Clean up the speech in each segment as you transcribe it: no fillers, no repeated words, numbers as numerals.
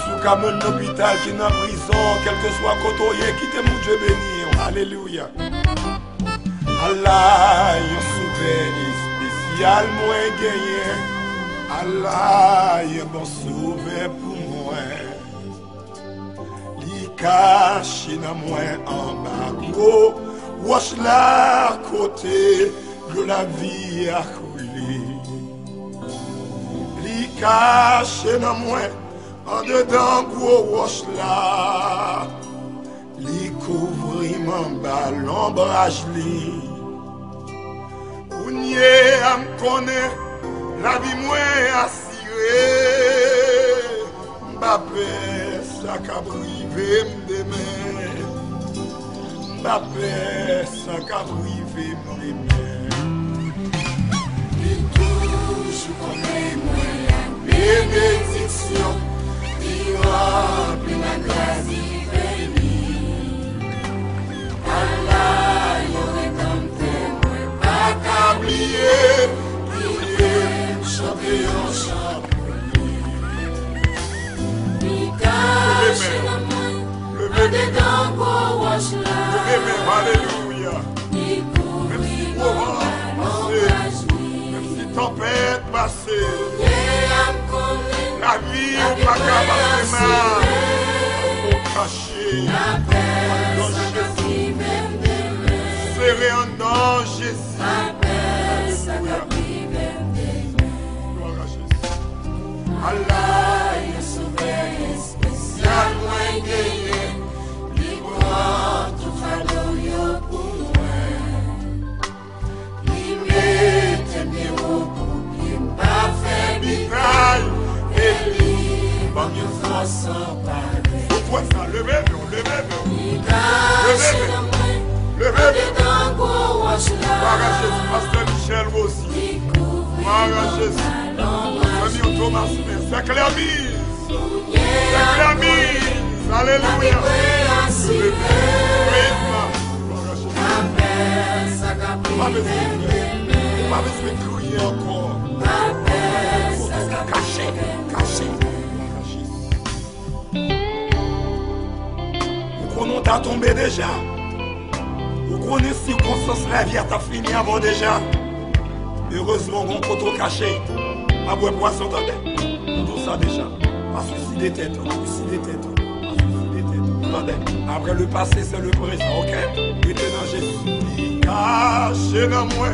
sous Camon l'hôpital, qui est dans prison, quel que soit côté, qui te mon Dieu béni. Alléluia. Allah, yon sauvé spécial, moi gagné. Allah, yon bon sauvé pour moi. Li caché dans moi en bas, gros. Wash la côté de la vie à couler. Li caché dans moi en dedans, gros. Wash la. Li couvri mon bas, l'ombrage li. Ou nye à me connaître, la vie moins assurée. M'bappé, ça qu'a privé m'demain. M'bappé, ça qu'a privé m'demain. Et toujours connaît moi la bénédiction. Il remplit ma grâce. Allah, yo rédempté, moi pas qu'oublier, prier, chanter en chant pour lui. Mi cache la main, le dedans pour wash la. Alléluia. Même si même si tempête passée, la vie pas capable mal, pour cacher. Serré en danger, Jésus. Gloire à Jésus. Allah, il sauvé spécial, moi gagné. Libre tout fardeau pour moi. Il mette mes roues pour qu'il m'a fait bitaille. Et lui, bon, il faut s'emparer. Pourquoi ça? Levez-vous, levez-vous. Levez-vous. Levez-vous. Gloire à Jésus, Pasteur Michel aussi. Gloire à Jésus. Ami Thomas, c'est que la mise. C'est que la mise. Alléluia. Gloire à Jésus. Pas besoin de crier encore. Caché, caché. Vous connaissez, t'as tombé déjà. Vous connaissez les circonstances, la vie a fini avant déjà. Heureusement, on peut caché. Pas boire poisson, tout ça déjà. Pas suicider tête, suicider tête. Après le passé, c'est le présent, ok? Maintenant, Jésus. Caché dans moi,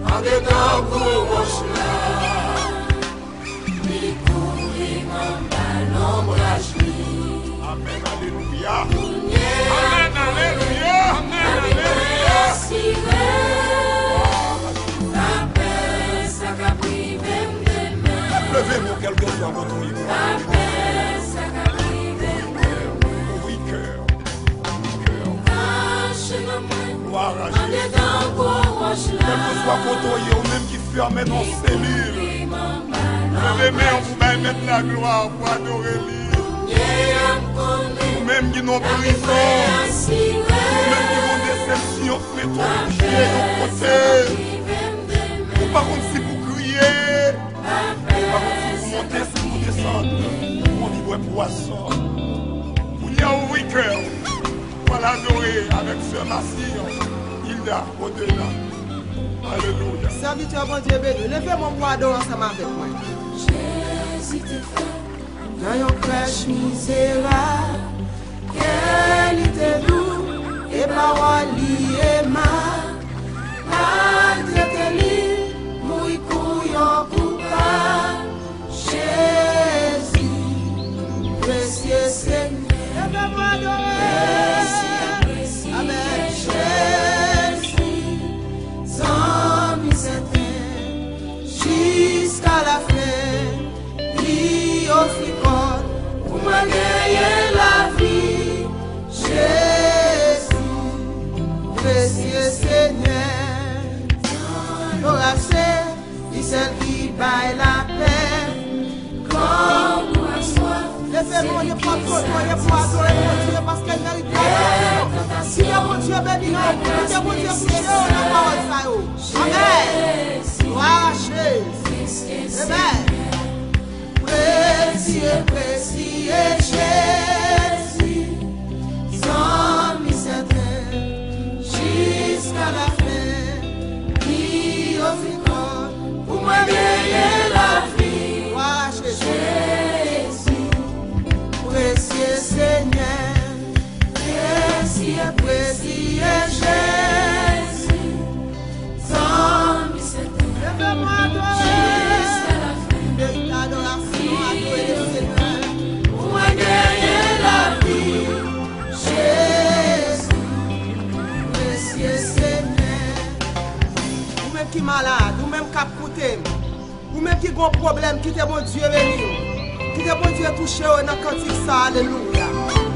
en dedans, pour là. Amen, alléluia. Amen, alléluia. Amen, alléluia. Levez-moi quelque chose dans votre vie. Oui, cœur. Gloire à Jésus. Quel que soit côtoyé ou même qui ferme dans cellules. Levez-moi, vous m'allez mettre la gloire pour adorer lui. Vous-même qui n'ont prison, vous-même qui n'ont déception, mettons le pied de côté. Ou par contre si vous criez, par contre si vous montez, si vous descendez, on dit ouais poisson. Vous n'y a oui cœur, pour l'adorer avec ce massillon, il a au-delà. Alléluia. Serviteur bon Dieu béni, levez-moi pour adorer ensemble avec moi. Jésus te fait. Dans yon crèche misérable, qu'elle était doux, et parole aimable. La Dieu te lit, mouille couillon coupable. Jésus, précieux Seigneur, levez-moi adorer. Avec Jésus, sans certain, jusqu'à la fin, lui offre. Pour me gagner la vie, Jésus, précieux Seigneur. L'oracé, il celle qui baille la paix. Comme moi soif, laissez-moi ne pas trop, ne pas adorer mon Dieu parce qu'elle mérite la paix. Si mon Dieu béni, mon Dieu couché, on a parole ça. Amen. Gloire à Jésus. Amen. Précieux, précieux. bon problème, qui te mon Dieu béni. Qui te mon Dieu touché dans le cantique ça, alléluia.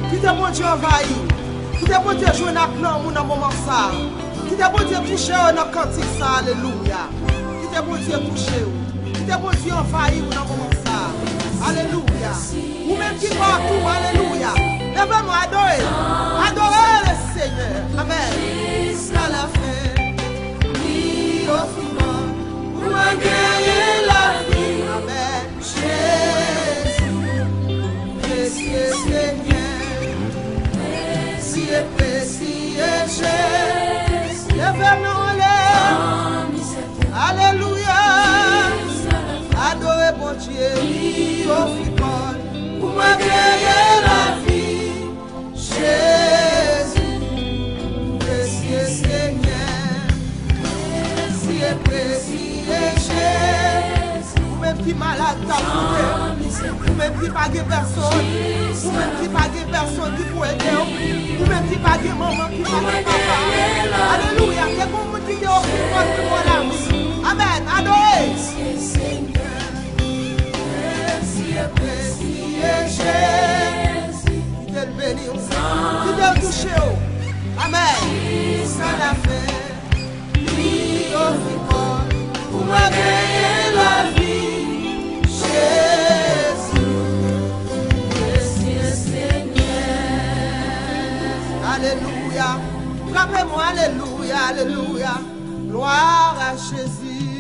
Qui te mon Dieu envahi. Qui te mon Dieu joué dans le moment ça. Qui te mon Dieu touché dans le cantique ça, alléluia. Qui te mon Dieu touché. Qui te mon Dieu envahi dans le moment ça. Alléluia. Ou même qui partout, alléluia. Lève-moi, adorez. Adorez le Seigneur. Amen. Jusqu'à la fin. Oui, au final. Pour gagner la vie. Amen. Jésus. Précieux Seigneur. Précieux, précieux Jésus. Lève-moi, alléluia. Adorez mon Dieu, au final, pour me gagner la vie. Jésus, précieux Seigneur, précieux, précieux Jésus. Ou même qui malade t'a trouvé, ou même qui pas de personne, ou même qui pas de personne qui peut aider, ou même qui pas de maman qui pas de papa. Alléluia, c'est pour vous qui est au final pour la vie. Amen, adorez. Précieux Jésus, qui te bénit, qui te touche. Amen. Ça l'a fait, lui au final, pour me gagner la vie. Jésus, précieux Seigneur. Alléluia. Frappez-moi, alléluia, alléluia. Gloire à Jésus.